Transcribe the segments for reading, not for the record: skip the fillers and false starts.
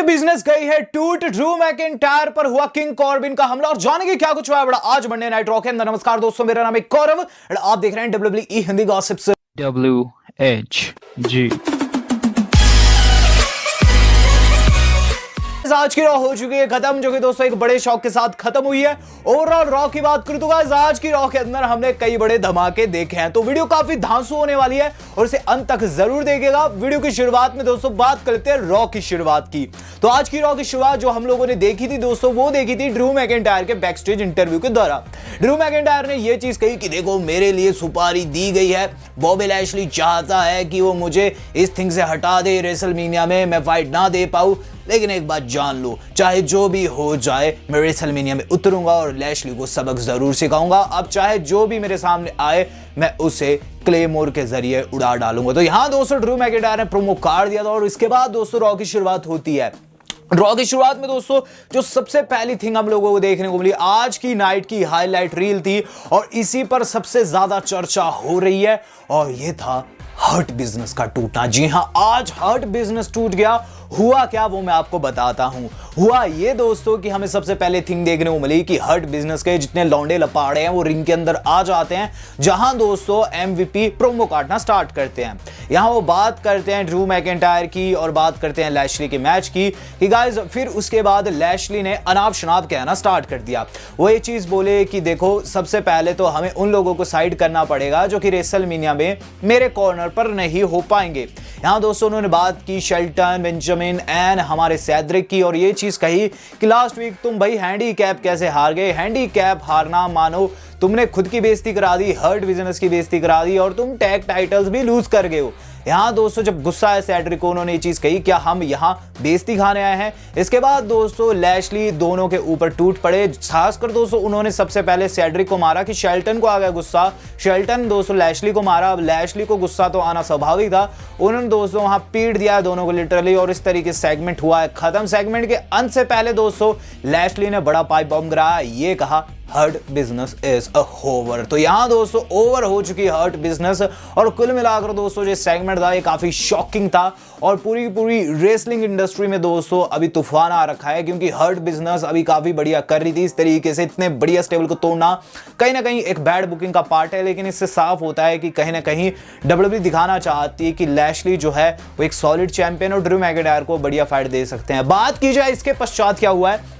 Business गई है टूट। ड्रू मैकिंटायर पर हुआ किंग कॉर्बिन का हमला और जाने की क्या कुछ हुआ है बड़ा आज मंडे नाइट रॉ के अंदर। नमस्कार दोस्तों, मेरा नाम है गौरव और आप देख रहे हैं WWE हिंदी गॉसिप्स WHG। आज की रॉ हो चुकी है खत्म, जो कि दोस्तों एक बड़े शौक के साथ खत्म हुई है। ओवरऑल रॉ की बात करूं तो गाइस आज की रॉ के अंदर हमने कई बड़े धमाके देखे हैं, तो वीडियो काफी धांसू होने वाली है और इसे अंत तक जरूर देखिएगा। वीडियो की शुरुआत में दोस्तों बात कर लेते हैं रॉ की शुरुआत की। तो आज की रॉ की शुरुआत जो हम लोगों ने देखी थी दोस्तों, वो देखी थी ड्रू मैकिंटायर के बैक स्टेज इंटरव्यू के दौरान। ड्रू मैकिंटायर ने यह चीज कही कि देखो मेरे लिए सुपारी दी गई है, बॉबी लैशली चाहता है कि वो मुझे इस थिंग से हटा दे, रेसलमेनिया में मैं फाइट ना दे पाऊं, लेकिन एक बात जान लो, चाहे जो भी हो जाए मैं रेसलमेनिया में उतरूंगा और लैशली को सबक जरूर सिखाऊंगा। अब चाहे जो भी मेरे सामने आए मैं उसे क्लेमोर के जरिए उड़ा डालूंगा। तो यहां दोस्तों ड्रू मैकिंटायर ने प्रोमो कार्ड दिया था और इसके बाद दोस्तों रॉ की शुरुआत होती है। रॉ की शुरुआत में दोस्तों जो सबसे पहली थिंग हम लोगों को देखने को मिली आज की नाइट की हाईलाइट रील थी और इसी पर सबसे ज्यादा चर्चा हो रही है और यह था हर्ट बिजनेस का टूटना। जी हां, आज हर्ट बिजनेस टूट गया। हुआ क्या वो मैं आपको बताता हूं। हुआ ये दोस्तों कि हमें सबसे पहले थिंग देखने को मिली कि हर्ट बिजनेस के जितने लौंडे लपाड़े हैं वो रिंग के अंदर आ जाते हैं, जहां दोस्तों MVP प्रोमो काटना स्टार्ट करते हैं। यहां वो बात करते हैं ड्रू मैकिंटायर की और बात करते हैं लैशली के मैच की कि गाइस, फिर उसके बाद लैशली ने अनाप शनाप कहना स्टार्ट कर दिया। वो ये चीज बोले कि देखो सबसे पहले तो हमें उन लोगों को साइड करना पड़ेगा जो कि रेसलमेनिया में मेरे कॉर्नर पर नहीं हो पाएंगे। यहां दोस्तों उन्होंने बात की शेल्टन, बेंजामिन एंड हमारे सैड्रिक की और ये चीज कही कि लास्ट वीक तुम भाई हैंडीकैप कैसे हार गए। हैंडीकैप हारना मानो तुमने खुद की बेइज्जती करा दी, हर्ट बिजनेस की बेइज्जती करा दी और तुम टैग टाइटल्स भी लूज कर गए हो। यहां दोस्तों जब गुस्सा है सैड्रिक को, उन्होंने ये चीज कही क्या हम यहां बेइज्जती खाने आए हैं। इसके बाद दोस्तों लैशली दोनों के ऊपर टूट पड़े। खासकर दोस्तों उन्होंने सबसे पहले सैड्रिक को मारा कि शेल्टन को आ गया गुस्सा। शेल्टन दोस्तों लैशली को मारा। अब लैशली को गुस्सा तो आना स्वाभाविक था, उन्होंने दोस्तों वहां पीट दिया दोनों को लिटरली और इस तरीके से सेगमेंट हुआ है खत्म। सेगमेंट के अंत से पहले दोस्तों लैशली ने बड़ा पाइप बॉम्ब गिराया, ये कहा hurt business is a over. तो यहां दोस्तों ओवर हो चुकी हर्ट बिजनेस और कुल मिलाकर दोस्तों जो सेगमेंट था ये काफी शॉकिंग था और पूरी पूरी रेसलिंग इंडस्ट्री में दोस्तों अभी तूफान आ रखा है, क्योंकि हर्ट बिजनेस अभी काफी बढ़िया कर रही थी। इस तरीके से इतने बढ़िया स्टेबल को तोड़ना कहीं ना कहीं एक बैड बुकिंग का पार्ट है, लेकिन इससे साफ होता है कि कहीं ना कहीं WWE दिखाना चाहती है कि लैशली जो है वो एक सॉलिड चैंपियन और ड्रू मैकिंटायर को बढ़िया फाइट दे सकते हैं। बात की जाए इसके पश्चात क्या हुआ है,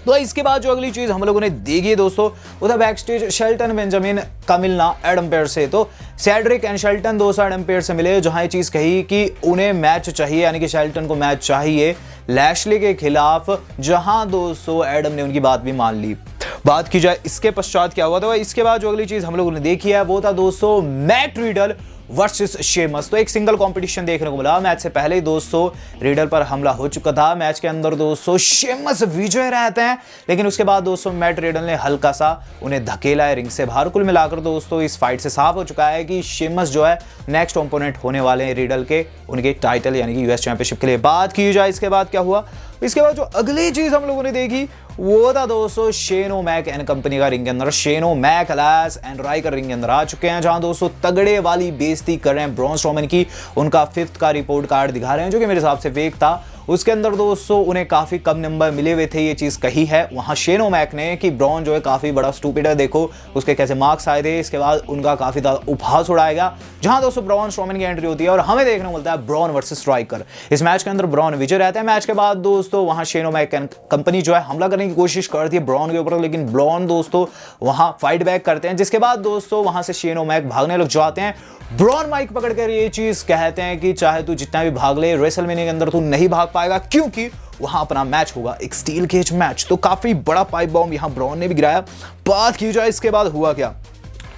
तो इसके बाद जो अगली चीज हम लोगों ने देखी है दोस्तों वो था बैक स्टेज शेल्टन बेंजामिन का मिलना एडम पेयर से। तो सैड्रिक एंड शेल्टन दोस्तों एडम पेयर से मिले, जहां ये चीज कही कि उन्हें मैच चाहिए, यानी कि शेल्टन को मैच चाहिए लैशली के खिलाफ, जहां दोस्तों एडम ने उनकी बात भी मान ली। बात की जाए इसके पश्चात क्या हुआ, तो इसके बाद जो अगली चीज हम लोगों ने देखी है वो था दोस्तों मैट रिडल वर्सेस शेमस। तो एक सिंगल कंपटीशन देखने को मिला। मैच से पहले ही दोस्तों रिडल पर हमला हो चुका था। मैच के अंदर दोस्तों शेमस विजय रहते हैं, लेकिन उसके बाद दोस्तों मैट रिडल ने हल्का सा उन्हें धकेला है रिंग से बाहर। कुल मिलाकर दोस्तों इस फाइट से साफ हो चुका है कि शेमस जो है नेक्स्ट ओपोनेंट होने वाले हैं रिडल के, उनके टाइटल यानी कि US चैंपियनशिप के लिए। बात की जाए इसके बाद क्या हुआ, इसके बाद जो अगली चीज हम लोगों ने देखी वो था दोस्तों शेन ओमैक एंड कंपनी का रिंग के अंदर। Shane O'Mac, Elias and Ryker ring के अंदर आ चुके हैं, जहां दोस्तों तगड़े वाली बेइज्जती कर रहे हैं ब्रॉन स्ट्रोमैन की। उनका 5th का रिपोर्ट कार्ड दिखा रहे हैं जो कि मेरे हिसाब से फेक था। उसके अंदर दोस्तों उन्हें काफी कम नंबर मिले हुए थे, ये चीज कही है वहां शेन ओमैक ने कि ब्रॉन जो है काफी बड़ा स्टूपिड है, देखो उसके कैसे मार्क्स आए थे। इसके बाद उनका काफी ज्यादा उपहास उड़ाएगा, जहां दोस्तों ब्रॉन स्ट्रोमैन की एंट्री होती है और हमें देखने को मिलता है ब्रॉन वर्सेस राइकर। इस मैच के अंदर ब्रॉन विजय रहता है। मैच के बाद दोस्तों वहां शेन ओमैक एंड कंपनी जो है हमला करने की कोशिश करती है ब्रॉन के ऊपर, लेकिन ब्रॉन दोस्तों वहां फाइट बैक करते हैं, जिसके बाद दोस्तों वहां से शेन ओमैक भागने लग जाते हैं। ब्रॉन माइक पकड़कर ये चीज कहते हैं कि चाहे तू जितना भी भाग ले रेसलमेनिया के अंदर तू नहीं भाग पाएगा, क्योंकि वहां अपना मैच होगा एक स्टील केज मैच। तो काफी बड़ा पाइप बॉम्ब यहां ब्रॉन ने भी गिराया। बात की जाए इसके बाद हुआ क्या,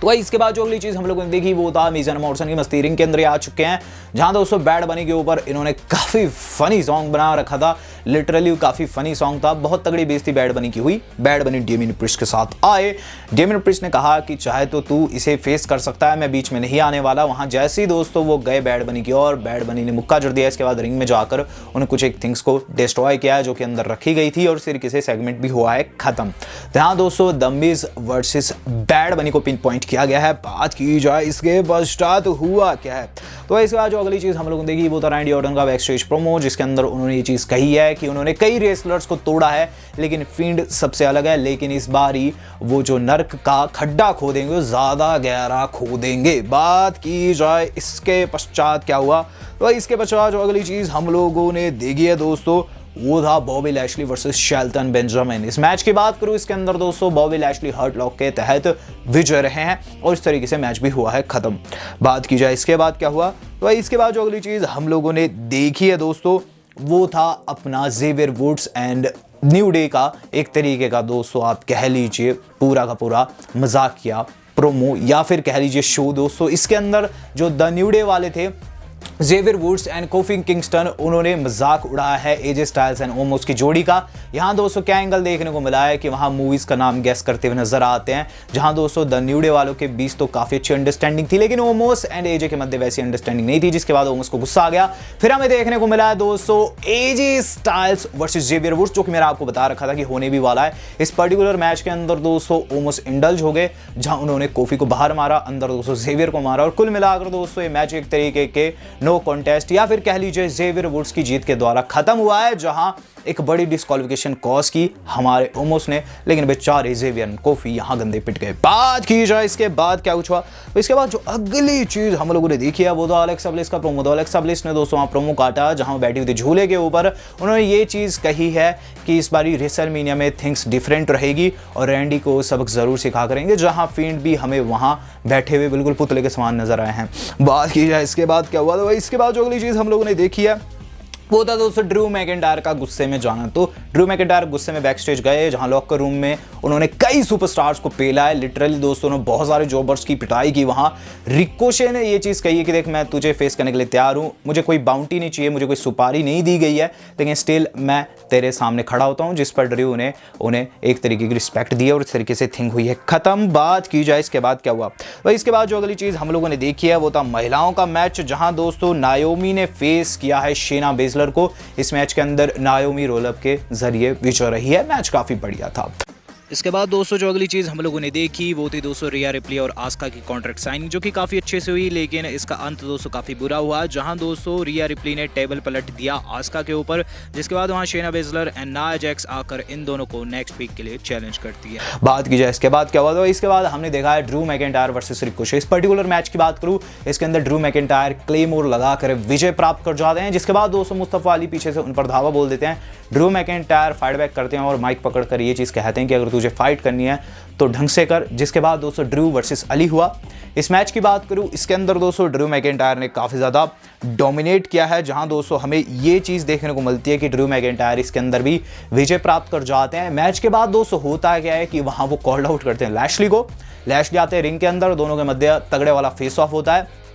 तो इसके बाद जो अगली चीज हम लोगों ने देखी वो था मीज़ान मॉर्सन की मस्ती रिंग के अंदर आ चुके हैं, जहां दोस्तों बैड बनी के ऊपर इन्होंने काफी फनी सॉन्ग बना रखा था। लिटरली काफी फनी सॉन्ग था, बहुत तगड़ी बेइज्जती बैड बनी की हुई। बैड बनी डेमियन प्रिस्ट के साथ आए। डेमियन प्रिस्ट ने कहा कि चाहे तो तू इसे फेस कर सकता है, मैं बीच में नहीं आने वाला। वहां जैसे ही दोस्तों वो गए बैड बनी की और बैड बनी ने मुक्का जड़ दिया। इसके बाद रिंग में जाकर उन्हें कुछ एक थिंग्स को डिस्ट्रॉय किया जो कि अंदर रखी गई थी और इस तरीके से सेगमेंट भी हुआ है खत्म। जहां दोस्तों द मिज वर्सेस बैड बनी को पिन पॉइंट किया गया है। बात की जाए इसके पश्चात हुआ क्या है, तो इसके बाद जो अगली चीज हम लोगों ने देखी वो था रैंडी ऑर्टन का बैक स्टेज प्रोमो, जिसके अंदर उन्होंने ये चीज कही है कि उन्होंने कई रेसलर्स को तोड़ा है, लेकिन फील्ड सबसे अलग है। लेकिन इस बार ही वो जो नर्क का खड्डा खोदेंगे वो ज्यादा गहरा खोदेंगे। बात की जाए इसके पश्चात क्या हुआ, तो इसके पश्चात जो अगली चीज हम लोगों ने देखी है दोस्तों, वो था Bobby Lashley versus Shelton Benjamin. इस मैच की बात करूं, इसके अंदर दोस्तों बॉबी लैशली हर्ट लॉक के तहत विजय रहे हैं और इस तरीके से मैच भी हुआ है खत्म। बात की जाए इसके बाद क्या हुआ, तो इसके बाद जो अगली चीज हम लोगों ने देखी है दोस्तों, वो था अपना Xavier Woods and New Day का एक तरीके का दोस्तों आप कह लीजिए पूरा का पूरा मजाकिया प्रोमो या फिर कह लीजिए शो दोस्तों। इसके अंदर जो द न्यू डे वाले थे Xavier Woods and Kofi Kingston, उन्होंने मजाक उड़ाया है एजे स्टाइल्स एंड ओमोस की जोड़ी का। यहां दोस्तों क्या एंगल देखने को मिला है कि वहां मूवीज का नाम गेस करते हुए नजर आते हैं, जहां दोस्तों द न्यू डे वालों के बीच तो काफी अच्छी अंडरस्टैंडिंग थी, लेकिन ओमोस एंड एजे के मध्य वैसी अंडरस्टैंडिंग नहीं थी, जिसके बाद ओमोस को गुस्सा आ गया। फिर हमें देखने को मिला है दोस्तों AJ Styles versus Xavier Woods, जो कि मैंने आपको बता रखा था कि होने भी वाला है। इस पर्टिकुलर मैच के अंदर दोस्तों ओमोस इंडल्ज हो गए, जहां उन्होंने कोफी को बाहर मारा, अंदर दोस्तों जेवियर को मारा, और कुल मिलाकर दोस्तों ये मैच एक तरीके के नो कॉन्टेस्ट या फिर कह लीजिए जेवियर वुड्स की जीत के द्वारा खत्म हुआ है, जहां एक बड़ी डिस्क्वालिफिकेशन कॉज की हमारे ओमोस ने, लेकिन बेचारे जेवियर कोफी यहां गंदे पिट गए। बात की जाए इसके बाद क्या कुछ हुआ, तो इसके बाद जो अगली चीज हम लोगों ने देखी है वो तो अलेक्सा ब्लिस का प्रोमो। तो अलेक्सा ब्लिस ने दोस्तों वहां प्रोमो काटा, जहां बैठी हुई थी झूले के ऊपर। उन्होंने ये चीज कही है कि इस बारी रेसलमेनिया में थिंग्स डिफरेंट रहेगी और रैंडी को सबक जरूर सिखा करेंगे, जहां फील्ड भी हमें वहां बैठे हुए बिल्कुल पुतले के समान नजर आए हैं। बात की जाए इसके बाद क्या हुआ, तो इसके बाद जो अगली चीज हम लोगों ने देखी है वो था दोस्तों ड्रू मैकिंटायर का गुस्से में जाना। तो ड्रू मैकिंटायर गुस्से में बैक स्टेज गए, जहां लॉकर रूम में उन्होंने कई सुपरस्टार्स को पेला है। लिटरली दोस्तों ने बहुत सारे जॉबर्स की पिटाई की। वहां रिकोशे ने ये चीज़ कही है कि देख मैं तुझे फेस करने के लिए तैयार हूं, मुझे कोई बाउंटी नहीं चाहिए, मुझे कोई सुपारी नहीं दी गई है, लेकिन स्टिल मैं तेरे सामने खड़ा होता हूं। जिस पर ड्रू ने उन्हें एक तरीके की रिस्पेक्ट दी और इस तरीके से थिंग हुई है खत्म। बात की जाए इसके बाद क्या हुआ, तो इसके बाद जो अगली चीज़ हम लोगों ने देखी है वो था महिलाओं का मैच, जहां दोस्तों नायोमी ने फेस किया है शेना बेजलर को। इस मैच के अंदर नायोमी रोलअप के जरिए विजय रही है। मैच काफी बढ़िया था। इसके बाद दोस्तों जो अगली चीज़ हम लोगों ने देखी वो थी दोस्तों रिया रिप्ली और आस्का की कॉन्ट्रैक्ट साइनिंग, जो कि काफ़ी अच्छे से हुई, लेकिन इसका अंत दोस्तों काफ़ी बुरा हुआ, जहां दोस्तों रिया रिप्ली ने टेबल पलट दिया आस्का के ऊपर, जिसके बाद वहां शेना बेजलर एंड नाया जैक्स आकर इन दोनों को नेक्स्ट वीक के लिए चैलेंज करती है। बात की जाए इसके बाद क्या हुआ, तो इसके बाद हमने देखा है ड्रू मैकिंटायर वर्सेस रिकोशे। इस पर्टिकुलर मैच की बात करूं, इसके अंदर ड्रू मैकिंटायर क्लेमोर लगाकर विजय प्राप्त कर जाते हैं, जिसके बाद दोस्तों मुस्तफा अली पीछे से उन पर धावा बोल देते हैं। ड्रू मैकिंटायर फाइट बैक करते हैं और माइक पकड़कर ये चीज़ कहते हैं कि अगर तुझे फाइट करनी है तो ढंग से कर। जिसके बाद दोस्तों ड्रू वर्सेस अली हुआ। इस मैच की बात करूं, इसके अंदर दोस्तों ड्रू मैकिंटायर ने काफ़ी ज़्यादा डोमिनेट किया है, जहां दोस्तों हमें ये चीज़ देखने को मिलती है कि ड्रू मैकिंटायर इसके अंदर भी विजय प्राप्त कर जाते हैं। मैच के बाद दोस्तों होता क्या है कि वहां वो कॉल आउट करते हैं लैशली को। लैशली आते हैं रिंग के अंदर, दोनों के मध्य तगड़े वाला फेस ऑफ होता है।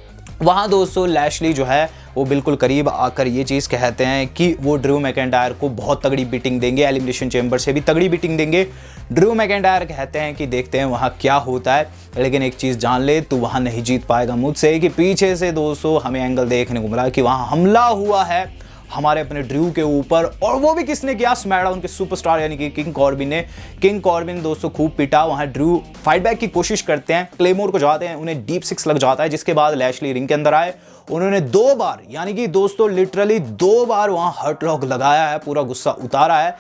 वहाँ दोस्तों लैशली जो है वो बिल्कुल करीब आकर ये चीज़ कहते हैं कि वो ड्रू मैकिंटायर को बहुत तगड़ी बीटिंग देंगे, एलिमिनेशन चैम्बर से भी तगड़ी बीटिंग देंगे। ड्रू मैकिंटायर कहते हैं कि देखते हैं वहाँ क्या होता है, लेकिन एक चीज़ जान ले, तू वहाँ नहीं जीत पाएगा मुझसे। कि पीछे से दोस्तों हमें एंगल देखने को मिला कि वहाँ हमला हुआ है हमारे अपने ड्रू के ऊपर, और वो भी किसने किया, स्मैकडाउन के सुपरस्टार यानी कि किंग कॉर्बिन ने। किंग कॉर्बिन दोस्तों खूब पिटा, वहां ड्रू फाइट बैक की कोशिश करते हैं, क्लेमोर को जाते हैं, उन्हें डीप सिक्स लग जाता है, जिसके बाद लैशली रिंग के अंदर आए। उन्होंने 2 बार यानी कि दोस्तों लिटरली 2 बार वहां हर्ट लॉक लगाया है, पूरा गुस्सा उतारा है।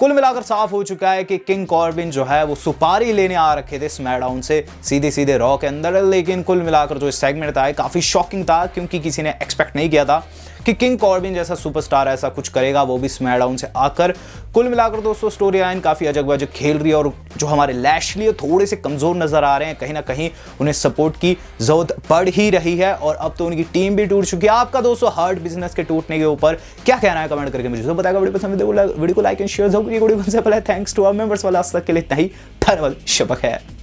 कुल मिलाकर साफ हो चुका है कि किंग कॉर्बिन जो है वो सुपारी लेने आ रखे थे स्मैकडाउन से सीधे सीधे रॉ के अंदर, लेकिन कुल मिलाकर जो सेगमेंट था काफ़ी शॉकिंग था, क्योंकि किसी ने एक्सपेक्ट नहीं किया था कि किंग कॉर्बिन जैसा सुपरस्टार ऐसा कुछ करेगा, वो भी स्मैकडाउन से आकर। कुल मिलाकर दोस्तों स्टोरी लाइन काफ़ी अजब वजब खेल रही है, और जो हमारे लैशली थोड़े से कमज़ोर नज़र आ रहे हैं, कहीं ना कहीं उन्हें सपोर्ट की ज़रूरत पड़ ही रही है, और अब तो उनकी टीम भी टूट चुकी है। आपका दोस्तों हर्ट बिजनेस के टूटने के ऊपर क्या कहना है कमेंट करके मुझे बताएगा। वीडियो पसंद है वीडियो को लाइक एंड शेयर जरूर कीजिए। थैंक्स टू आवर मेंबर्स वाला आज तक के लिए इतना ही। धन्यवाद। शबक है।